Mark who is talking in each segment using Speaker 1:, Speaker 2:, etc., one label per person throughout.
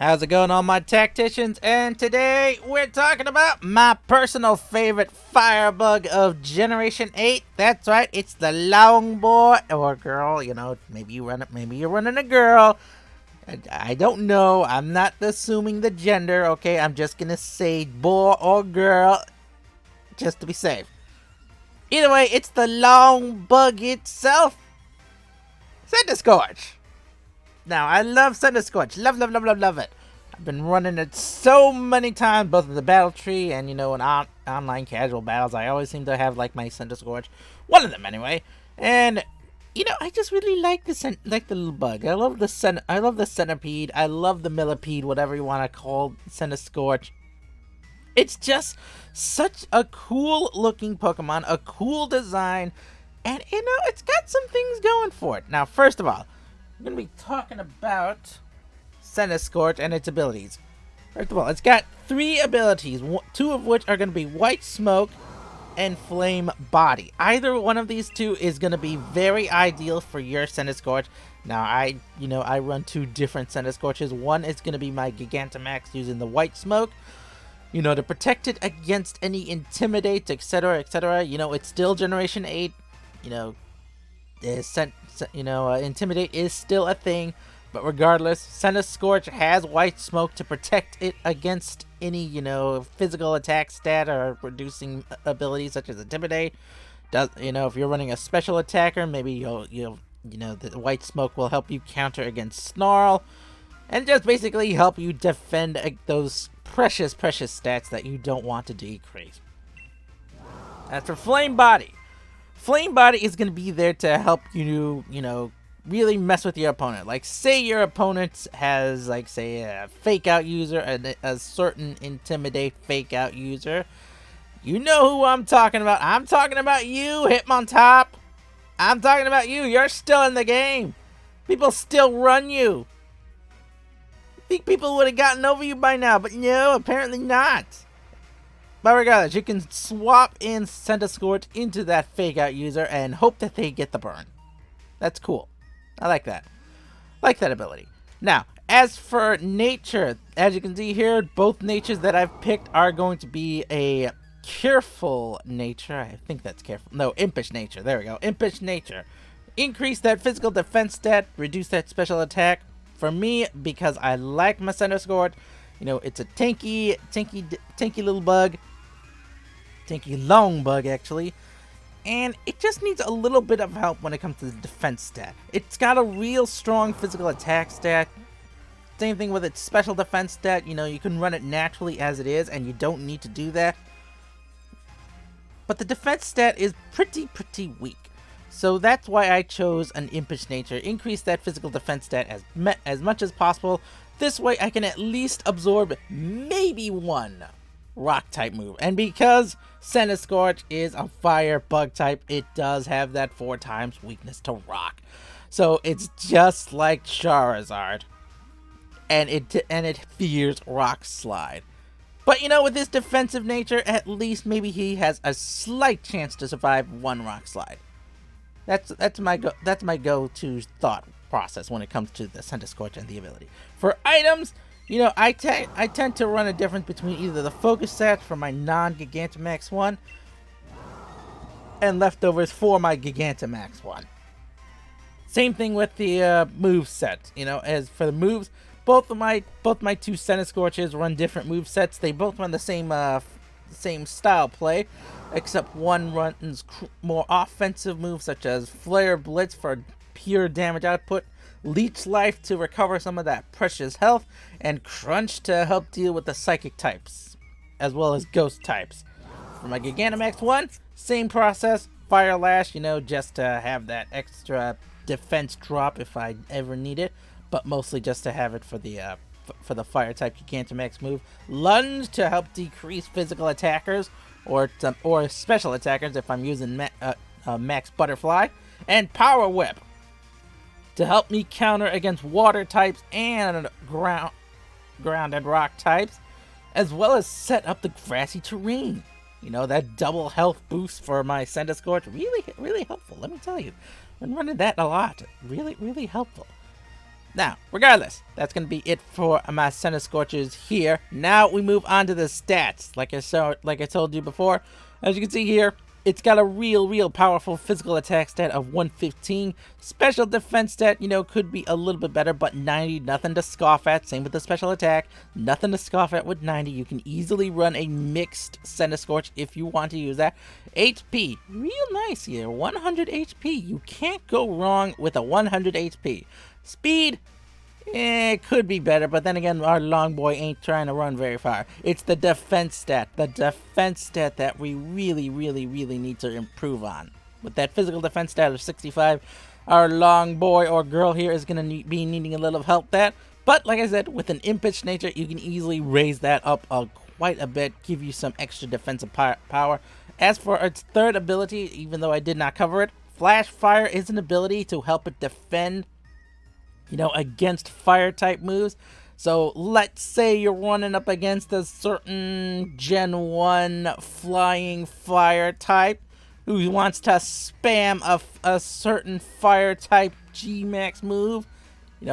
Speaker 1: How's it going, all my tacticians? And today we're talking about my personal favorite firebug of Generation 8. That's right, it's the long boy or girl. You know, maybe you're running a girl. I don't know. I'm not assuming the gender, okay? I'm just gonna say boy or girl just to be safe. Either way, it's the long bug itself. Centiskorch. Now, I love Centiskorch. Love it. I've been running it so many times, both in the battle tree and, in online casual battles. I always seem to have, like, my Centiskorch. One of them, anyway. And, I just really like the little bug. I love the centipede. I love the millipede, whatever you want to call Centiskorch. It's just such a cool-looking Pokemon, a cool design, and, it's got some things going for it. Now, first of all, I'm going to be talking about Centiskorch and its abilities. First of all, it's got 3 abilities, 2 of which are going to be White Smoke and Flame Body. Either one of these 2 is going to be very ideal for your Centiskorch. Now, I run 2 different Centiskorches. One is going to be my Gigantamax using the White Smoke, to protect it against any Intimidate, etc., etc. It's still Generation 8, Intimidate is still a thing, but regardless, Centiskorch has White Smoke to protect it against any, physical attack stat or reducing abilities such as Intimidate. If you're running a special attacker, maybe the White Smoke will help you counter against Snarl, and just basically help you defend those precious stats that you don't want to decrease. As for Flame Body, Flame Body is going to be there to help you, really mess with your opponent. Like, say your opponent has, like, say, a Fake Out user, a certain Intimidate Fake Out user. You know who I'm talking about. I'm talking about you, Hitmontop. I'm talking about you. You're still in the game. People still run you. I think people would have gotten over you by now, but no, apparently not. But regardless, you can swap in Centiskorch into that Fake Out user and hope that they get the burn. That's cool. I like that. Like that ability. Now, as for nature, as you can see here, both natures that I've picked are going to be a careful nature. I think that's careful. No, impish nature. There we go. Impish nature. Increase that physical defense stat, reduce that special attack. For me, because I like my Centiskorch, it's a tanky little bug. Tanky long bug, actually. And it just needs a little bit of help when it comes to the defense stat. It's got a real strong physical attack stat. Same thing with its special defense stat. You can run it naturally as it is, and you don't need to do that. But the defense stat is pretty weak. So that's why I chose an Impish Nature. Increase that physical defense stat as much as possible. This way I can at least absorb maybe one rock type move. And because Centiskorch is a fire bug type, it does have that 4 times weakness to rock. So it's just like Charizard. And it fears Rock Slide. But with his defensive nature, at least maybe he has a slight chance to survive one Rock Slide. That's my go-to thought process when it comes to the Centiskorch and the ability. For items, I tend to run a difference between either the focus stats for my non-Gigantamax one and leftovers for my Gigantamax one. Same thing with the move set. As for the moves, both my 2 Centiskorches run different move sets. They both run the same style play, except one runs more offensive moves such as Flare Blitz for pure damage output, Leech Life to recover some of that precious health, and Crunch to help deal with the psychic types, as well as ghost types. For my Gigantamax one, same process, Fire Lash, just to have that extra defense drop if I ever need it, but mostly just to have it for the fire type Gigantamax move. Lunge to help decrease physical attackers or special attackers if I'm using Max Butterfly, and Power Whip to help me counter against water types and ground and rock types, as well as set up the grassy terrain. That double health boost for my Centiskorch, really helpful, let me tell you. I've been running that a lot. Really helpful. Now, regardless, that's going to be it for my Centiskorches here. Now we move on to the stats. Like I told you before, as you can see here, it's got a real powerful physical attack stat of 115. Special defense stat, could be a little bit better, but 90, nothing to scoff at. Same with the special attack, nothing to scoff at with 90. You can easily run a mixed Centiskorch if you want to use that. HP, real nice here, 100 HP. You can't go wrong with a 100 HP. Speed, it could be better, but then again, our long boy ain't trying to run very far. It's the defense stat. The defense stat that we really need to improve on. With that physical defense stat of 65, our long boy or girl here is going to be needing a little help that. But like I said, with an impish nature, you can easily raise that up quite a bit, give you some extra defensive power. As for its third ability, even though I did not cover it, Flash Fire is an ability to help it defend against fire type moves. So let's say you're running up against a certain Gen 1 flying fire type who wants to spam a certain fire type Gmax move.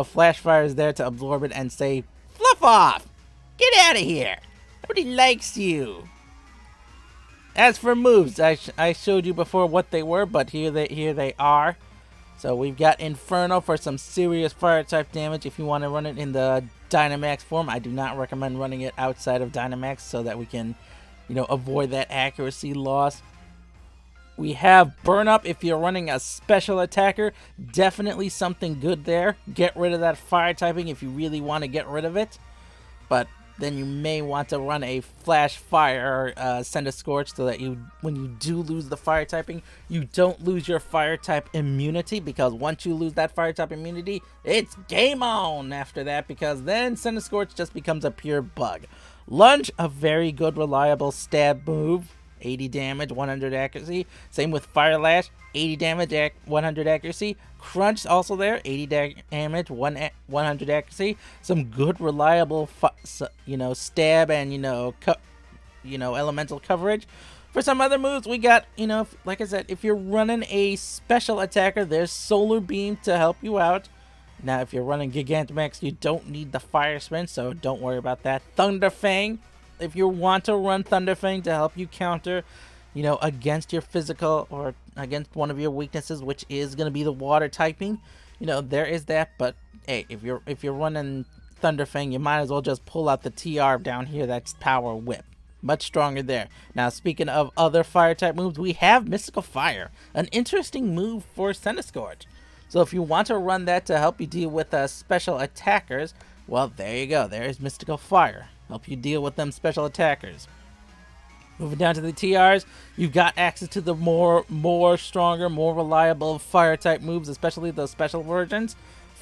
Speaker 1: Flash Fire is there to absorb it and say, fluff off! Get out of here! Nobody likes you! As for moves, I showed you before what they were, but here they are. So we've got Inferno for some serious fire type damage if you want to run it in the Dynamax form. I do not recommend running it outside of Dynamax so that we can, avoid that accuracy loss. We have Burn Up if you're running a special attacker. Definitely something good there. Get rid of that fire typing if you really want to get rid of it. But then you may want to run a Flash Fire Centiskorch so that when you do lose the fire typing, you don't lose your fire type immunity, because once you lose that fire type immunity, it's game on after that, because then Centiskorch just becomes a pure bug. Lunge, a very good reliable stab move. 80 damage, 100 accuracy. Same with Fire Lash, 80 damage, 100 accuracy. Crunch also there, 80 damage, 100 accuracy. Some good reliable, stab and elemental coverage. For some other moves, we got like I said, if you're running a special attacker, there's Solar Beam to help you out. Now, if you're running Gigantamax, you don't need the Fire Spin, so don't worry about that. Thunder Fang. If you want to run Thunder Fang to help you counter, against your physical or against one of your weaknesses, which is going to be the water typing, there is that. But hey, if you're running Thunder Fang, you might as well just pull out the TR down here. That's Power Whip. Much stronger there. Now, speaking of other fire type moves, we have Mystical Fire, an interesting move for Centiskorch. So if you want to run that to help you deal with special attackers, well, there you go. There is Mystical Fire. Help you deal with them special attackers. Moving down to the TRs, you've got access to the more stronger, more reliable fire type moves, especially those special versions.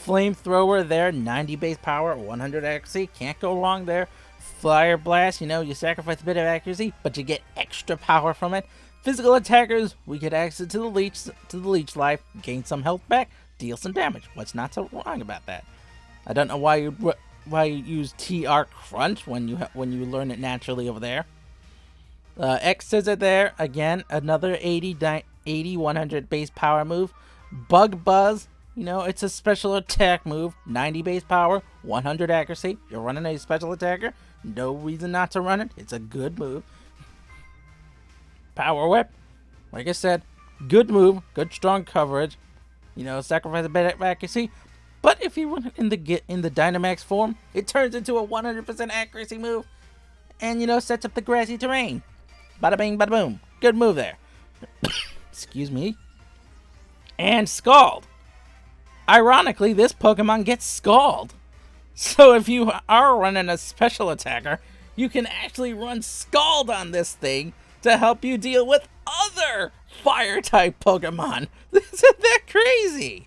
Speaker 1: Flamethrower there, 90 base power, 100 accuracy, can't go wrong there. Fire Blast, you sacrifice a bit of accuracy, but you get extra power from it. Physical attackers, we get access to the leech life, gain some health back, deal some damage. What's not so wrong about that? I don't know why you use TR Crunch when you learn it naturally over there. X Scissor there, again, another 80, 100 base power move. Bug Buzz, it's a special attack move, 90 base power, 100 accuracy. You're running a special attacker, no reason not to run it. It's a good move. Power Whip, like I said, good move, good strong coverage. Sacrifice a bit of accuracy. But if you run it in the Dynamax form, it turns into a 100% accuracy move, and sets up the grassy terrain. Bada bing, bada boom. Good move there. Excuse me. And Scald. Ironically, this Pokemon gets Scald. So if you are running a special attacker, you can actually run Scald on this thing to help you deal with other fire type Pokemon. Isn't that crazy?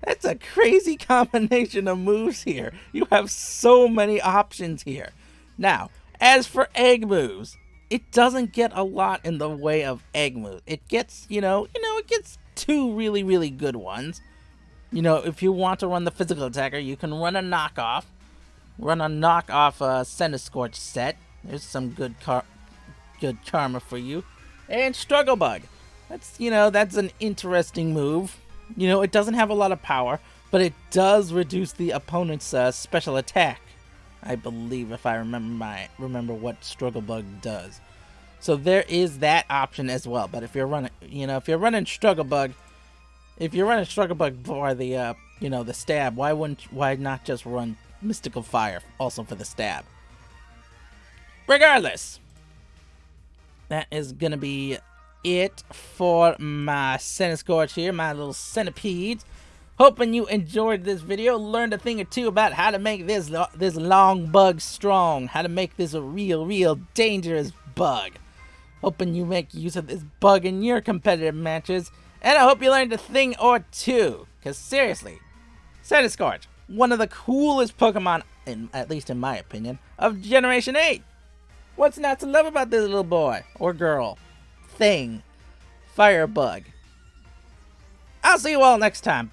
Speaker 1: That's a crazy combination of moves here. You have so many options here. Now, as for egg moves, it doesn't get a lot in the way of egg moves. It gets, it gets two really good ones. If you want to run the physical attacker, you can run a knockoff. Run a knockoff Centiskorch set. There's some good karma for you. And Struggle Bug. That's an interesting move. It doesn't have a lot of power, but it does reduce the opponent's special attack, I believe, if I remember what Struggle Bug does. So there is that option as well. But if you're running, if you're running Struggle Bug for the the stab, why not just run Mystical Fire also for the stab? Regardless, that is gonna be it for my Centiskorch here, my little centipedes. Hoping you enjoyed this video, learned a thing or two about how to make this long bug strong, how to make this a real dangerous bug. Hoping you make use of this bug in your competitive matches, and I hope you learned a thing or two. Cause seriously, Centiskorch, one of the coolest Pokemon, at least in my opinion, of Generation 8. What's not to love about this little boy or girl? Thing. Firebug. I'll see you all next time.